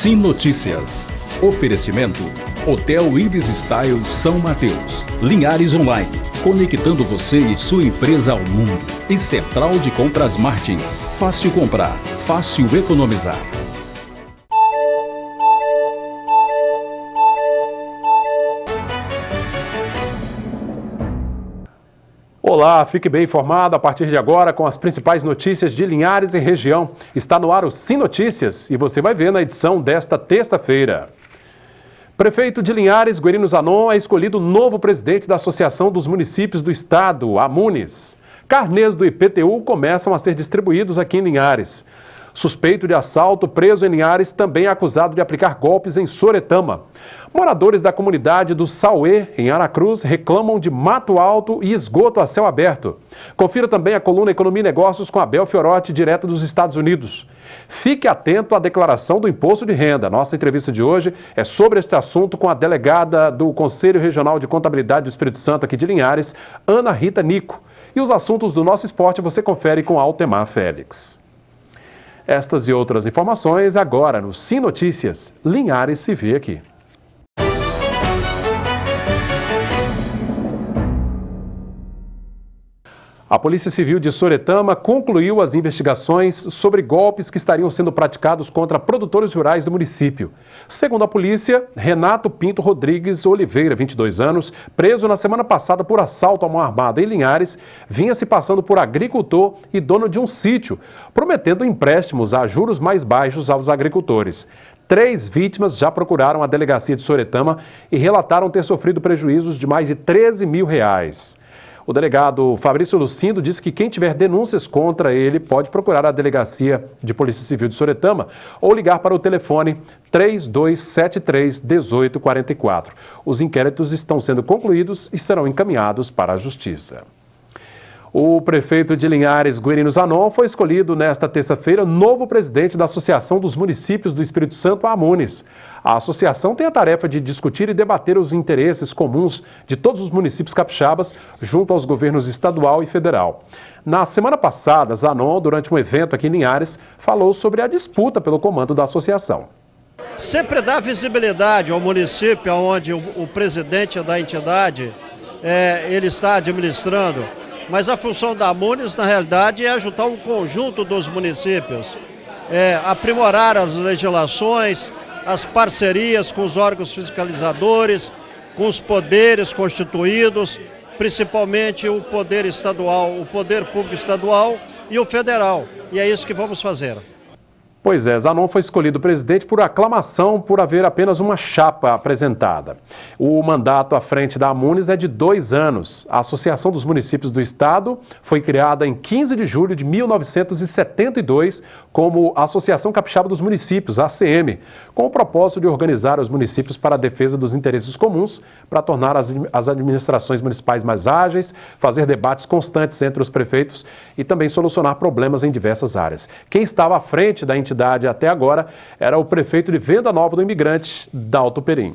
Sim Notícias. Oferecimento: Hotel Ibis Style São Mateus. Linhares Online, conectando você e sua empresa ao mundo. E Central de Compras Martins. Fácil comprar, fácil economizar. Olá, fique bem informado a partir de agora com as principais notícias de Linhares e região. Está no ar o Sim Notícias e você vai ver na edição desta terça-feira. Prefeito de Linhares, Guerino Zanon, é escolhido novo presidente da Associação dos Municípios do Estado, AMUNES. Carnês do IPTU começam a ser distribuídos aqui em Linhares. Suspeito de assalto, preso em Linhares, também é acusado de aplicar golpes em Soretama. Moradores da comunidade do Sauê, em Aracruz, reclamam de mato alto e esgoto a céu aberto. Confira também a coluna Economia e Negócios com Abel Fiorotti, direto dos Estados Unidos. Fique atento à declaração do imposto de renda. Nossa entrevista de hoje é sobre este assunto com a delegada do Conselho Regional de Contabilidade do Espírito Santo aqui de Linhares, Ana Rita Nico. E os assuntos do nosso esporte você confere com Altemar Félix. Estas e outras informações agora no Sim Notícias. Linhares se vê aqui. A Polícia Civil de Soretama concluiu as investigações sobre golpes que estariam sendo praticados contra produtores rurais do município. Segundo a polícia, Renato Pinto Rodrigues Oliveira, 22 anos, preso na semana passada por assalto à mão armada em Linhares, vinha se passando por agricultor e dono de um sítio, prometendo empréstimos a juros mais baixos aos agricultores. 3 vítimas já procuraram a delegacia de Soretama e relataram ter sofrido prejuízos de mais de R$13 mil. O delegado Fabrício Lucindo disse que quem tiver denúncias contra ele pode procurar a Delegacia de Polícia Civil de Soretama ou ligar para o telefone 3273-1844. Os inquéritos estão sendo concluídos e serão encaminhados para a Justiça. O prefeito de Linhares, Guerino Zanon, foi escolhido nesta terça-feira novo presidente da Associação dos Municípios do Espírito Santo, AMUNES. A associação tem a tarefa de discutir e debater os interesses comuns de todos os municípios capixabas junto aos governos estadual e federal. Na semana passada, Zanon, durante um evento aqui em Linhares, falou sobre a disputa pelo comando da associação. Sempre dá visibilidade ao município onde o presidente da entidade ele está administrando. Mas a função da AMUNES, na realidade, é ajudar o conjunto dos municípios, aprimorar as legislações, as parcerias com os órgãos fiscalizadores, com os poderes constituídos, principalmente o poder estadual, o poder público estadual e o federal. E é isso que vamos fazer. Pois é, Zanon foi escolhido presidente por aclamação por haver apenas uma chapa apresentada. O mandato à frente da AMUNES é de 2 anos. A Associação dos Municípios do Estado foi criada em 15 de julho de 1972 como Associação Capixaba dos Municípios, ACM, com o propósito de organizar os municípios para a defesa dos interesses comuns, para tornar as administrações municipais mais ágeis, fazer debates constantes entre os prefeitos e também solucionar problemas em diversas áreas. Quem estava à frente da entidade até agora era o prefeito de Venda Nova do Imigrante, Dalto Perim.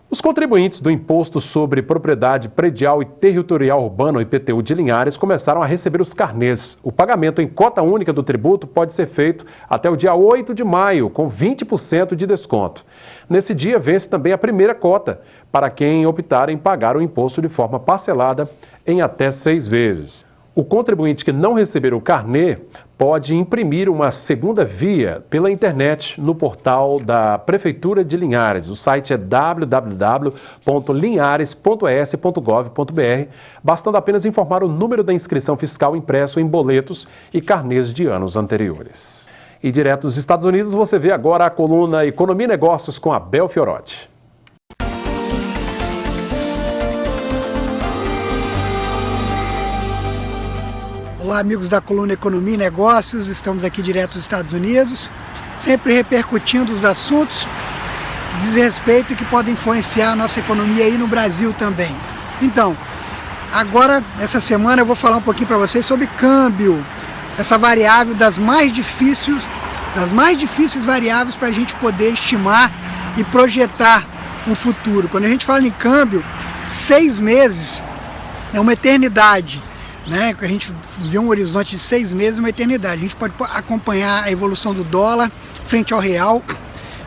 Os contribuintes do Imposto sobre Propriedade Predial e Territorial Urbana, o IPTU de Linhares, começaram a receber os carnês. O pagamento em cota única do tributo pode ser feito até o dia 8 de maio, com 20% de desconto. Nesse dia, vence também a primeira cota, para quem optar em pagar o imposto de forma parcelada em até 6 vezes. O contribuinte que não receber o carnê pode imprimir uma segunda via pela internet no portal da Prefeitura de Linhares. O site é www.linhares.es.gov.br, bastando apenas informar o número da inscrição fiscal impresso em boletos e carnês de anos anteriores. E direto dos Estados Unidos, você vê agora a coluna Economia e Negócios com Abel Fiorotti. Olá, amigos da coluna Economia e Negócios, estamos aqui direto dos Estados Unidos, sempre repercutindo os assuntos que dizem respeito e que podem influenciar a nossa economia aí no Brasil também. Então, agora, essa semana eu vou falar um pouquinho para vocês sobre câmbio, essa variável das mais difíceis variáveis para a gente poder estimar e projetar um futuro. Quando a gente fala em câmbio, 6 meses é uma eternidade. Né? A gente vê um horizonte de 6 meses, uma eternidade. A gente pode acompanhar a evolução do dólar frente ao real.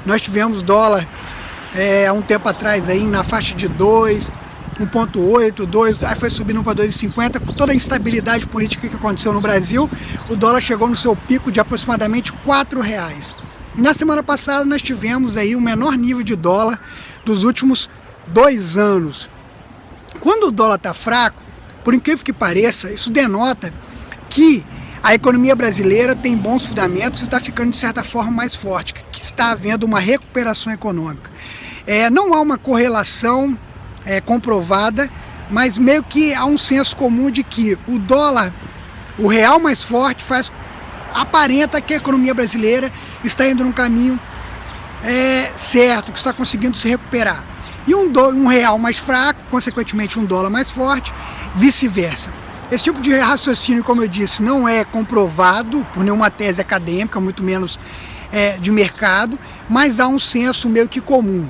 Nós tivemos dólar há um tempo atrás aí na faixa de 2, 1,8, 2, aí foi subindo para 2,50. Com toda a instabilidade política que aconteceu no Brasil, o dólar chegou no seu pico de aproximadamente R$4. Na semana passada nós tivemos aí o menor nível de dólar dos últimos 2 anos. Quando o dólar está fraco, por incrível que pareça, isso denota que a economia brasileira tem bons fundamentos e está ficando de certa forma mais forte, que está havendo uma recuperação econômica. Não há uma correlação comprovada, mas meio que há um senso comum de que o dólar, o real mais forte, aparenta que a economia brasileira está indo num caminho certo, que está conseguindo se recuperar. E um real mais fraco, consequentemente um dólar mais forte, vice-versa. Esse tipo de raciocínio, como eu disse, não é comprovado por nenhuma tese acadêmica, muito menos de mercado, mas há um senso meio que comum.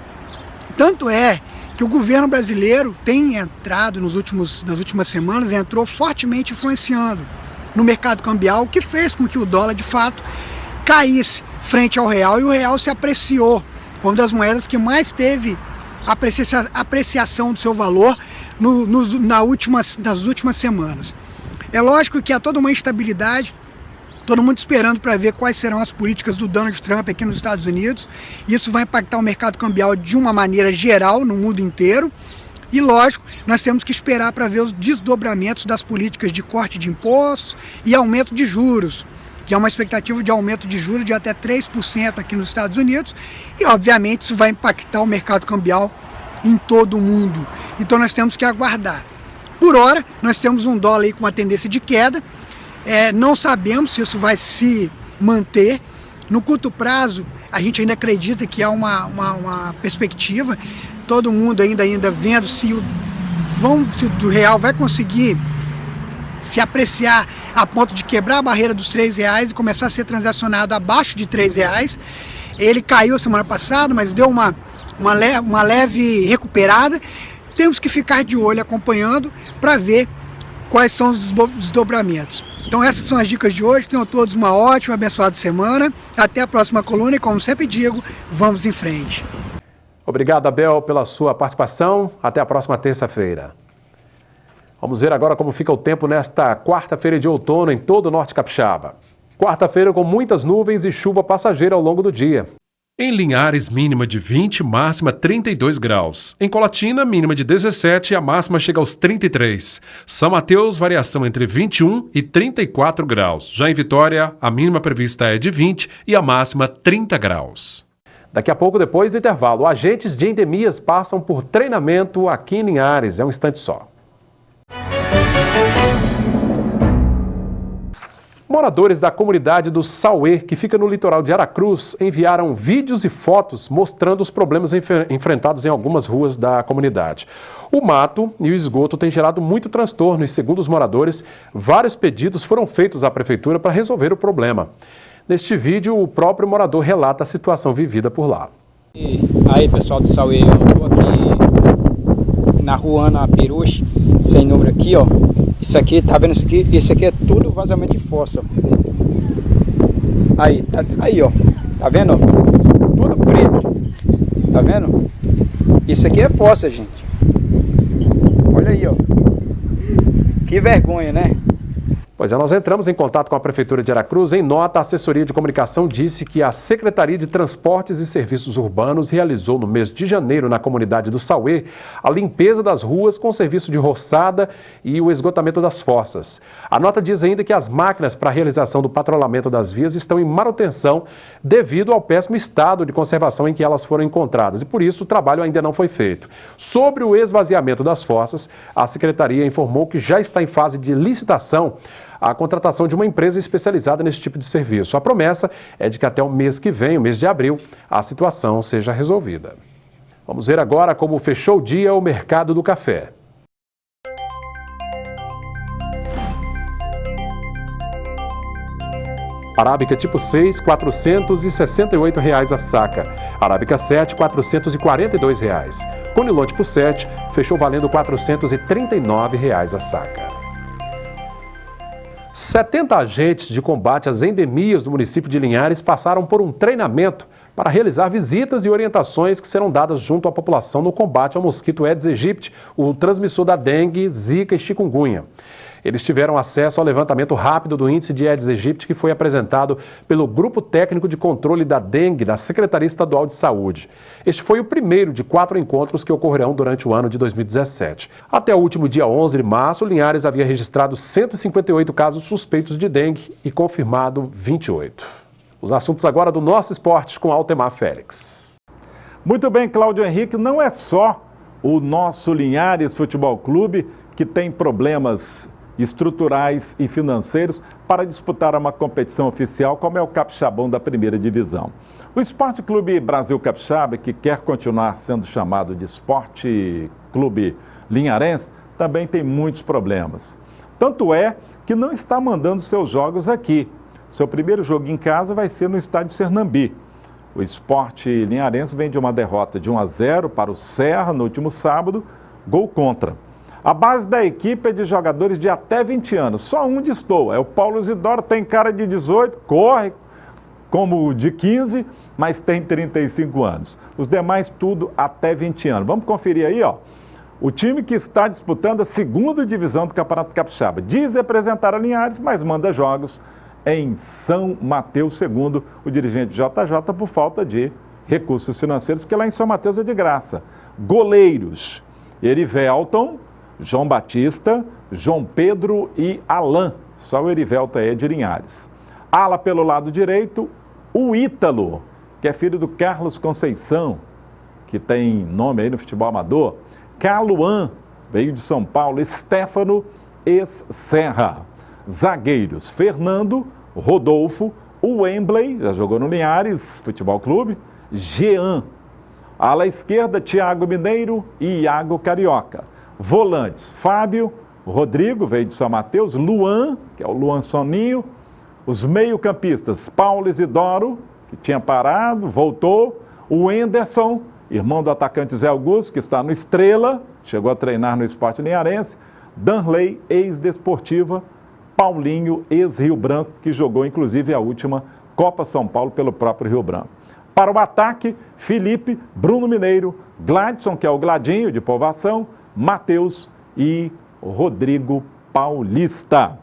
Tanto é que o governo brasileiro tem entrado nas últimas semanas, entrou fortemente influenciando no mercado cambial, o que fez com que o dólar, de fato, caísse frente ao real, e o real se apreciou, uma das moedas que mais teve apreciação do seu valor nas últimas semanas. É lógico que há toda uma instabilidade, todo mundo esperando para ver quais serão as políticas do Donald Trump aqui nos Estados Unidos. Isso vai impactar o mercado cambial de uma maneira geral no mundo inteiro. E lógico, nós temos que esperar para ver os desdobramentos das políticas de corte de impostos e aumento de juros, que é uma expectativa de aumento de juros de até 3% aqui nos Estados Unidos, e obviamente isso vai impactar o mercado cambial em todo o mundo. Então nós temos que aguardar. Por hora, nós temos um dólar aí com uma tendência de queda, não sabemos se isso vai se manter. No curto prazo, a gente ainda acredita que há uma perspectiva, todo mundo ainda vendo se o real vai conseguir se apreciar a ponto de quebrar a barreira dos R$3 e começar a ser transacionado abaixo de R$3. Ele caiu semana passada, mas deu uma leve recuperada. Temos que ficar de olho acompanhando para ver quais são os desdobramentos. Então essas são as dicas de hoje. Tenham todos uma ótima, abençoada semana. Até a próxima coluna e, como sempre digo, vamos em frente. Obrigado, Abel, pela sua participação. Até a próxima terça-feira. Vamos ver agora como fica o tempo nesta quarta-feira de outono em todo o norte capixaba. Quarta-feira com muitas nuvens e chuva passageira ao longo do dia. Em Linhares, mínima de 20, máxima 32 graus. Em Colatina, mínima de 17 e a máxima chega aos 33. São Mateus, variação entre 21 e 34 graus. Já em Vitória, a mínima prevista é de 20 e a máxima 30 graus. Daqui a pouco, depois do intervalo, agentes de endemias passam por treinamento aqui em Linhares. É um instante só. Moradores da comunidade do Sauê, que fica no litoral de Aracruz, enviaram vídeos e fotos mostrando os problemas enfrentados em algumas ruas da comunidade. O mato e o esgoto têm gerado muito transtorno e, segundo os moradores, vários pedidos foram feitos à prefeitura para resolver o problema. Neste vídeo, o próprio morador relata a situação vivida por lá. E aí, pessoal do Sauê, eu estou aqui na rua Ana Peruche, sem número aqui, ó. Isso aqui, tá vendo isso aqui? Isso aqui é tudo vazamento de fossa, ó. Aí, ó. Tá vendo? Tudo preto. Tá vendo? Isso aqui é fossa, gente. Olha aí, ó. Que vergonha, né? Pois é, nós entramos em contato com a Prefeitura de Aracruz. Em nota, a Assessoria de Comunicação disse que a Secretaria de Transportes e Serviços Urbanos realizou no mês de janeiro, na comunidade do Sauê, a limpeza das ruas com serviço de roçada e o esgotamento das fossas. A nota diz ainda que as máquinas para a realização do patrulhamento das vias estão em manutenção devido ao péssimo estado de conservação em que elas foram encontradas e, por isso, o trabalho ainda não foi feito. Sobre o esvaziamento das fossas, a Secretaria informou que já está em fase de licitação a contratação de uma empresa especializada nesse tipo de serviço. A promessa é de que até o mês que vem, o mês de abril, a situação seja resolvida. Vamos ver agora como fechou o dia o mercado do café. Arábica tipo 6, R$ 468 a saca. Arábica 7, R$ 442. Conilon tipo 7 fechou valendo R$ 439 a saca. 70 agentes de combate às endemias do município de Linhares passaram por um treinamento para realizar visitas e orientações que serão dadas junto à população no combate ao mosquito Aedes aegypti, o transmissor da dengue, zika e chikungunya. Eles tiveram acesso ao levantamento rápido do índice de Aedes aegypti que foi apresentado pelo Grupo Técnico de Controle da Dengue da Secretaria Estadual de Saúde. Este foi o primeiro de 4 encontros que ocorrerão durante o ano de 2017. Até o último dia 11 de março, Linhares havia registrado 158 casos suspeitos de dengue e confirmado 28. Os assuntos agora do Nosso Esporte com Altemar Félix. Muito bem, Cláudio Henrique, não é só o nosso Linhares Futebol Clube que tem problemas estruturais e financeiros para disputar uma competição oficial, como é o Capixabão da primeira divisão. O Esporte Clube Brasil Capixaba, que quer continuar sendo chamado de Esporte Clube Linharense, também tem muitos problemas. Tanto é que não está mandando seus jogos aqui. Seu primeiro jogo em casa vai ser no estádio Sernambi. O Esporte Linharense vem de uma derrota de 1-0 para o Serra no último sábado, gol contra. A base da equipe é de jogadores de até 20 anos, só um destoa, é o Paulo Isidoro, tem cara de 18, corre como de 15, mas tem 35 anos. Os demais tudo até 20 anos. Vamos conferir aí, ó. O time que está disputando a segunda divisão do Campeonato Capixaba. Diz representar a Linhares, mas manda jogos em São Mateus, segundo o dirigente JJ, por falta de recursos financeiros, porque lá em São Mateus é de graça. Goleiros: Erivelton, João Batista, João Pedro e Alain. Só o Erivelton é de Linhares. Ala pelo lado direito, o Ítalo, que é filho do Carlos Conceição, que tem nome aí no futebol amador. Caluan, veio de São Paulo. Stefano, ex-Serra. Zagueiros: Fernando, Rodolfo, o Wembley, já jogou no Linhares Futebol Clube. Jean. Ala esquerda, Thiago Mineiro e Iago Carioca. Volantes: Fábio, Rodrigo, veio de São Mateus, Luan, que é o Luan Soninho. Os meio-campistas: Paulo Isidoro, que tinha parado, voltou. O Enderson, irmão do atacante Zé Augusto, que está no Estrela, chegou a treinar no Esporte Linharense. Danley, ex-Desportiva. Paulinho, ex-Rio Branco, que jogou inclusive a última Copa São Paulo pelo próprio Rio Branco. Para o ataque: Felipe, Bruno Mineiro, Gladson, que é o Gladinho de Povoação, Matheus e Rodrigo Paulista.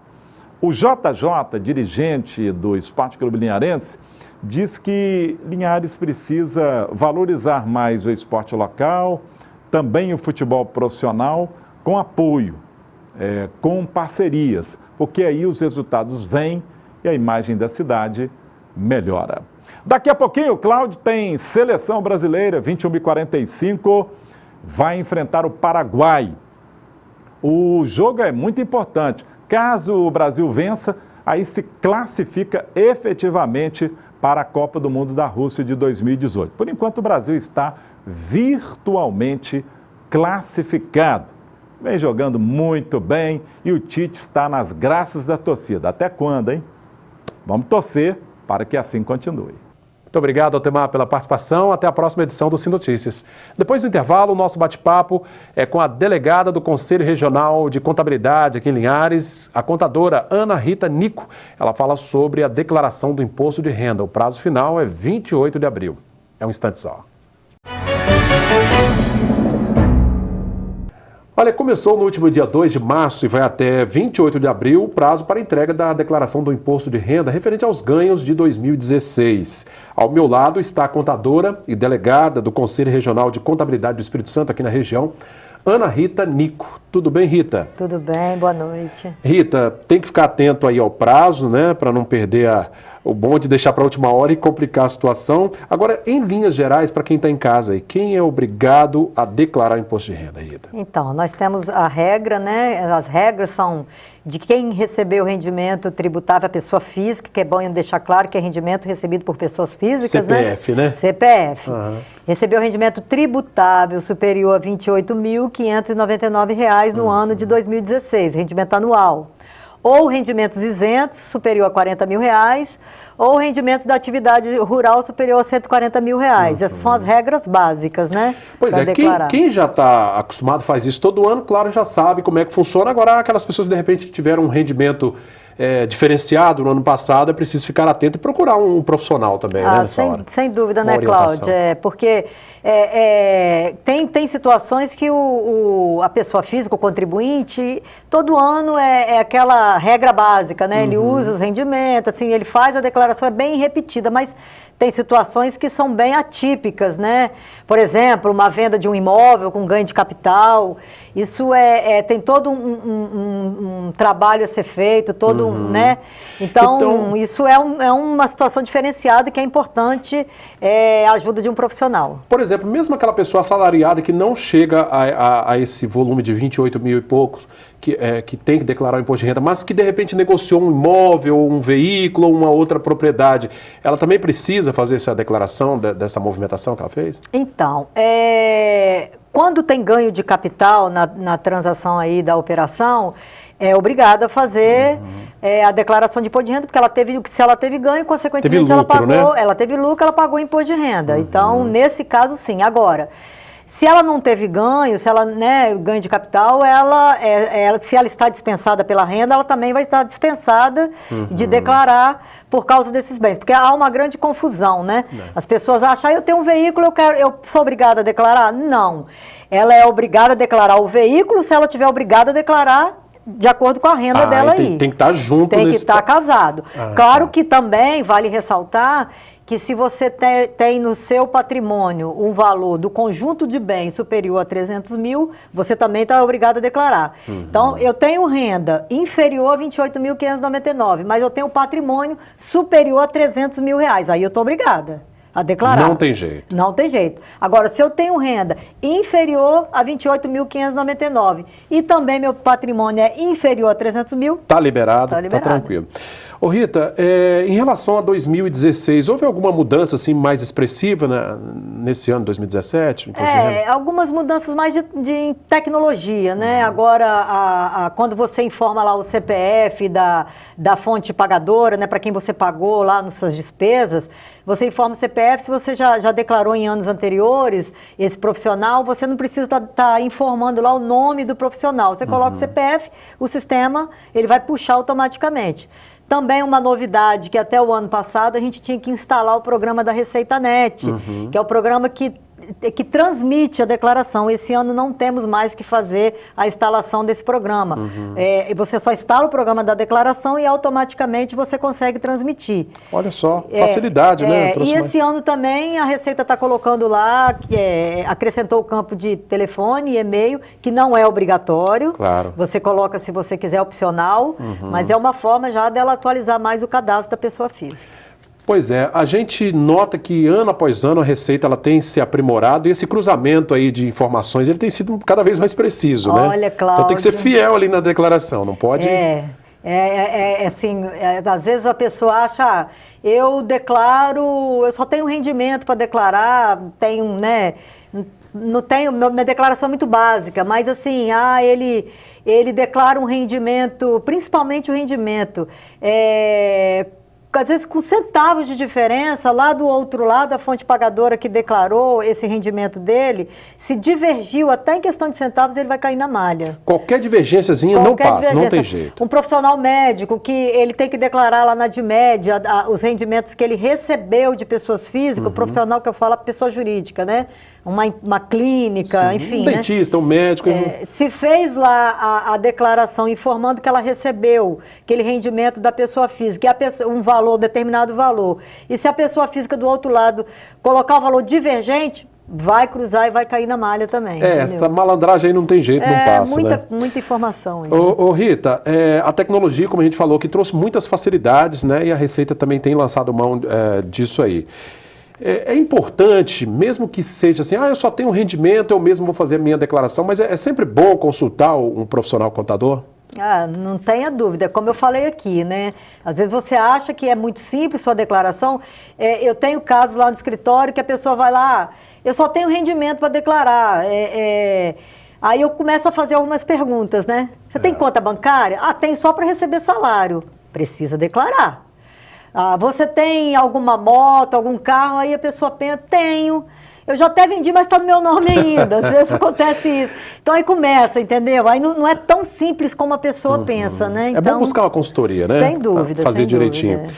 O JJ, dirigente do Esporte Clube Linharense, diz que Linhares precisa valorizar mais o esporte local, também o futebol profissional, com apoio, com parcerias, porque aí os resultados vêm e a imagem da cidade melhora. Daqui a pouquinho, o Cláudio tem seleção brasileira, 21h45, vai enfrentar o Paraguai. O jogo é muito importante. Caso o Brasil vença, aí se classifica efetivamente para a Copa do Mundo da Rússia de 2018. Por enquanto, o Brasil está virtualmente classificado. Vem jogando muito bem e o Tite está nas graças da torcida. Até quando, hein? Vamos torcer para que assim continue. Muito obrigado, Altemar, pela participação. Até a próxima edição do Sim Notícias. Depois do intervalo, o nosso bate-papo é com a delegada do Conselho Regional de Contabilidade aqui em Linhares, a contadora Ana Rita Nico. Ela fala sobre a declaração do imposto de renda. O prazo final é 28 de abril. É um instante só. Olha, começou no último dia 2 de março e vai até 28 de abril o prazo para entrega da declaração do imposto de renda referente aos ganhos de 2016. Ao meu lado está a contadora e delegada do Conselho Regional de Contabilidade do Espírito Santo aqui na região, Ana Rita Nico. Tudo bem, Rita? Tudo bem, boa noite. Rita, tem que ficar atento aí ao prazo, né, para não perder o bom de deixar para a última hora e complicar a situação. Agora, em linhas gerais, para quem está em casa aí, quem é obrigado a declarar imposto de renda, Rita? Então, nós temos a regra, né? As regras são de quem recebeu o rendimento tributável, a pessoa física, que é bom deixar claro que é rendimento recebido por pessoas físicas, CPF, né? CPF. Uhum. Recebeu rendimento tributável superior a R$ 28.599 no ano de 2016, rendimento anual. Ou rendimentos isentos, superior a R$ 40.000, ou rendimentos da atividade rural superior a R$ 140.000. Essas são as regras básicas, né? Pois é, quem já está acostumado, faz isso todo ano, claro, já sabe como é que funciona. Agora, aquelas pessoas que de repente tiveram um rendimento diferenciado no ano passado, é preciso ficar atento e procurar um profissional também, né, nessa hora. Sem dúvida, Uma né, orientação. Cláudia? Porque tem situações que a pessoa física, o contribuinte, todo ano é aquela regra básica, né? Ele usa os rendimentos, assim, ele faz a declaração, é bem repetida, mas tem situações que são bem atípicas, né? Por exemplo, uma venda de um imóvel com ganho de capital, isso tem todo um trabalho a ser feito, todo né? Então, isso é uma situação diferenciada que é importante a ajuda de um profissional. Por exemplo, mesmo aquela pessoa assalariada que não chega a esse volume de 28 mil e poucos, que tem que declarar o imposto de renda, mas que de repente negociou um imóvel, um veículo, uma outra propriedade, ela também precisa fazer essa declaração dessa movimentação que ela fez? Então, quando tem ganho de capital na transação aí da operação, é obrigada a fazer a declaração de imposto de renda, porque se ela teve ganho, consequentemente lucro, ela pagou, né? Ela teve lucro, ela pagou imposto de renda. Então, nesse caso, sim. Agora, se ela não teve ganho, se ela, ganho de capital, se ela está dispensada pela renda, ela também vai estar dispensada de declarar por causa desses bens. Porque há uma grande confusão, né? As pessoas acham, eu tenho um veículo, eu sou obrigada a declarar? Não. Ela é obrigada a declarar o veículo se ela tiver obrigada a declarar de acordo com a renda dela aí. Tem que estar junto. Tem que estar casado. Claro que também vale ressaltar que se você tem no seu patrimônio um valor do conjunto de bens superior a 300 mil, você também está obrigado a declarar. Então, eu tenho renda inferior a 28.599, mas eu tenho patrimônio superior a 300 mil reais. Aí eu estou obrigada a declarar. Não tem jeito. Não tem jeito. Agora, se eu tenho renda inferior a 28.599 e também meu patrimônio é inferior a 300 mil... Está liberado, tá está tranquilo. Ô Rita, em relação a 2016, houve alguma mudança assim, mais expressiva nesse ano, 2017? Algumas mudanças mais de tecnologia, né? Agora, quando você informa lá o CPF da fonte pagadora, né? Para quem você pagou lá nas suas despesas, você informa o CPF, se você já declarou em anos anteriores esse profissional, você não precisa estar informando lá o nome do profissional. Você coloca o CPF, o sistema, ele vai puxar automaticamente. Também uma novidade que até o ano passado a gente tinha que instalar o programa da Receita Net, que é o programa que transmite a declaração. Esse ano não temos mais que fazer a instalação desse programa. Você só instala o programa da declaração e automaticamente você consegue transmitir. Olha só, facilidade, né? E esse ano também a Receita está colocando lá, acrescentou o campo de telefone e e-mail, que não é obrigatório. Claro. Você coloca se você quiser opcional, mas é uma forma já dela atualizar mais o cadastro da pessoa física. Pois é, a gente nota que ano após ano a Receita ela tem se aprimorado e esse cruzamento aí de informações ele tem sido cada vez mais preciso, né? Olha, Cláudio. Então tem que ser fiel ali na declaração, não pode... Assim, às vezes a pessoa acha, eu só tenho rendimento para declarar, tenho, né, não tenho, minha declaração é muito básica, mas assim, ele declara um rendimento, principalmente o rendimento, às vezes com centavos de diferença, lá do outro lado, a fonte pagadora que declarou esse rendimento dele, se divergiu até em questão de centavos, ele vai cair na malha. Qualquer divergênciazinha não passa, não tem jeito. Um profissional médico que ele tem que declarar lá na DIMED os rendimentos que ele recebeu de pessoas físicas, o profissional que eu falo, a pessoa jurídica, né? Uma clínica, Sim, enfim, um dentista, um médico. Se fez lá a declaração informando que ela recebeu aquele rendimento da pessoa física, um valor, determinado valor, e se a pessoa física do outro lado colocar o valor divergente, vai cruzar e vai cair na malha também. Essa malandragem aí não tem jeito, não passa, muita informação. Ô Rita, a tecnologia, como a gente falou, que trouxe muitas facilidades, né? E a Receita também tem lançado mão disso aí. É importante, mesmo que seja assim, eu só tenho rendimento, eu mesmo vou fazer a minha declaração, mas é sempre bom consultar um profissional contador? Não tenha dúvida, como eu falei aqui, né? Às vezes você acha que é muito simples sua declaração. Eu tenho casos lá no escritório que a pessoa vai lá, eu só tenho rendimento para declarar. Aí eu começo a fazer algumas perguntas, né? Você tem conta bancária? Tem só para receber salário. Precisa declarar. Você tem alguma moto, algum carro? Aí a pessoa pensa, tenho. Eu já até vendi, mas está no meu nome ainda. Às vezes acontece isso. Então aí começa, entendeu? Aí não é tão simples como a pessoa pensa, né? Então, é bom buscar uma consultoria, né? Sem dúvida. Pra fazer sem direitinho. Dúvida.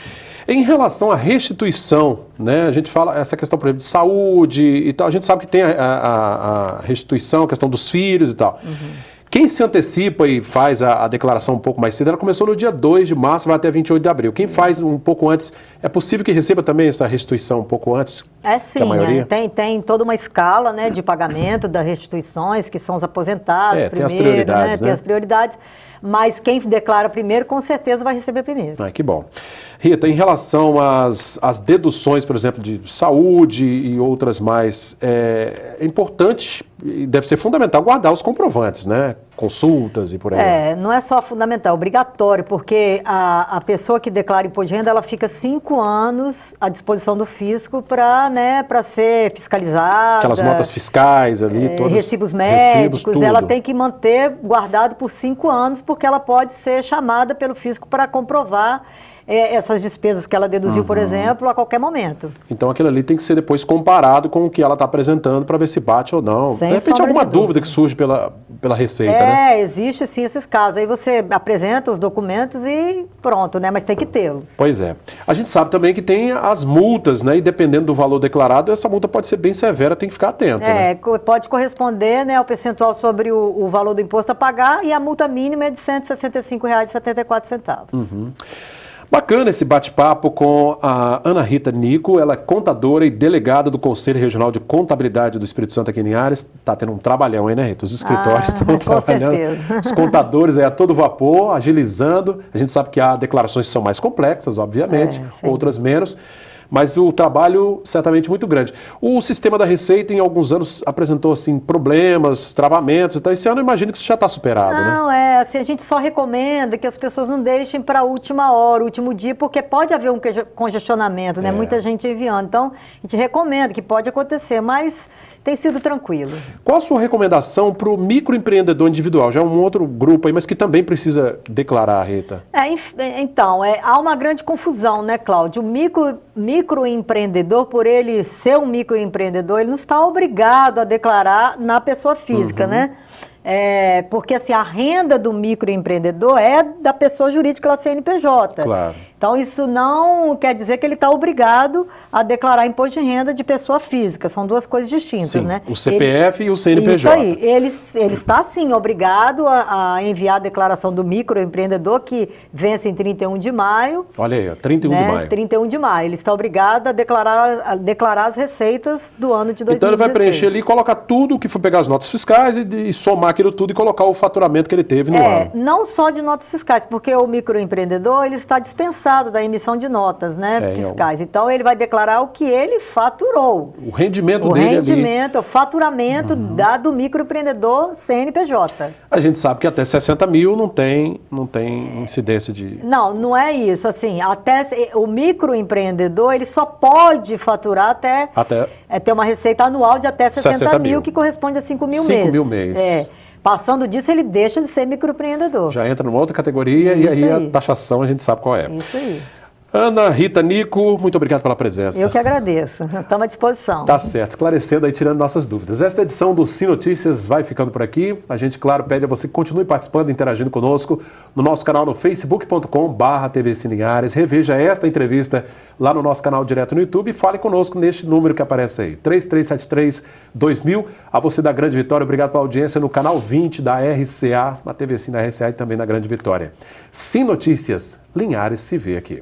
Em relação à restituição, né? A gente fala essa questão, por exemplo, de saúde e tal. A gente sabe que tem a restituição, a questão dos filhos e tal. Quem se antecipa e faz a declaração um pouco mais cedo, ela começou no dia 2 de março, vai até 28 de abril. Quem faz um pouco antes, é possível que receba também essa restituição um pouco antes? É sim, que a maioria? Tem toda uma escala, né, de pagamento das restituições, que são os aposentados primeiro, tem as prioridades, né? Tem as prioridades, mas quem declara primeiro, com certeza vai receber primeiro. Que bom. Rita, em relação às deduções, por exemplo, de saúde e outras mais, é importante e deve ser fundamental guardar os comprovantes, né? Consultas e por aí. Não é só fundamental, é obrigatório, porque a pessoa que declara imposto de renda, ela fica 5 anos à disposição do fisco para ser fiscalizada. Aquelas notas fiscais ali, todas. Recibos médicos, tudo. Ela tem que manter guardado por 5 anos, porque ela pode ser chamada pelo fisco para comprovar essas despesas que ela deduziu, por exemplo, a qualquer momento. Então aquilo ali tem que ser depois comparado com o que ela está apresentando para ver se bate ou não. Sem de repente alguma dúvida dúvida que surge pela Receita, né? Existe sim esses casos. Aí você apresenta os documentos e pronto, né? Mas tem que tê-lo. Pois é. A gente sabe também que tem as multas, né? E dependendo do valor declarado, essa multa pode ser bem severa, tem que ficar atento, né? Pode corresponder, né, ao percentual sobre o valor do imposto a pagar, e a multa mínima é de R$ 165,74. Bacana esse bate-papo com a Ana Rita Nico, ela é contadora e delegada do Conselho Regional de Contabilidade do Espírito Santo aqui em Linhares. Está tendo um trabalhão aí, né, Rita? Os escritórios estão trabalhando, certeza. Os contadores aí a todo vapor, agilizando. A gente sabe que há declarações que são mais complexas, obviamente, outras menos. Mas o trabalho certamente muito grande. O sistema da Receita em alguns anos apresentou assim problemas, travamentos, então esse ano eu imagino que isso já está superado, né? Não, assim, a gente só recomenda que as pessoas não deixem para a última hora, o último dia, porque pode haver um congestionamento, né? Muita gente enviando. Então, a gente recomenda que pode acontecer, mas tem sido tranquilo. Qual a sua recomendação para o microempreendedor individual? Já é um outro grupo aí, mas que também precisa declarar, Rita. Então, há uma grande confusão, né, Cláudio? O microempreendedor, por ele ser um microempreendedor, ele não está obrigado a declarar na pessoa física, né? Porque assim, a renda do microempreendedor é da pessoa jurídica, da CNPJ. Claro. Então, isso não quer dizer que ele está obrigado a declarar imposto de renda de pessoa física. São duas coisas distintas, sim, né? O CPF e o CNPJ. Isso aí. Ele está, sim, obrigado a enviar a declaração do microempreendedor, que vence em 31 de maio. Olha aí, 31 de maio. 31 de maio. Ele está obrigado a declarar as receitas do ano de 2016. Então, ele vai preencher ali e colocar tudo o que for pegar as notas fiscais e somar aquilo tudo e colocar o faturamento que ele teve no ano. Não só de notas fiscais, porque o microempreendedor, ele está dispensado da emissão de notas, né, fiscais. Então, ele vai declarar o que ele faturou. O rendimento dele o faturamento do microempreendedor CNPJ. A gente sabe que até 60 mil não tem incidência de... Não é isso. Assim, até o microempreendedor, ele só pode faturar até ter uma receita anual de até 60 mil, que corresponde a 5 mil meses. 5 mil meses. Passando disso, ele deixa de ser microempreendedor. Já entra numa outra categoria e aí a taxação a gente sabe qual é. Isso aí. Ana Rita Nico, muito obrigado pela presença. Eu que agradeço. Estamos à disposição. Tá certo, esclarecendo aí, tirando nossas dúvidas. Esta edição do Sim Notícias vai ficando por aqui. A gente, claro, pede a você que continue participando, interagindo conosco no nosso canal no facebook.com/TV Sim Linhares. Reveja esta entrevista lá no nosso canal direto no YouTube e fale conosco neste número que aparece aí, 3373-2000. A você da Grande Vitória, obrigado pela audiência no canal 20 da RCA, na TV Sim da RCA e também na Grande Vitória. Sim Notícias, Linhares se vê aqui.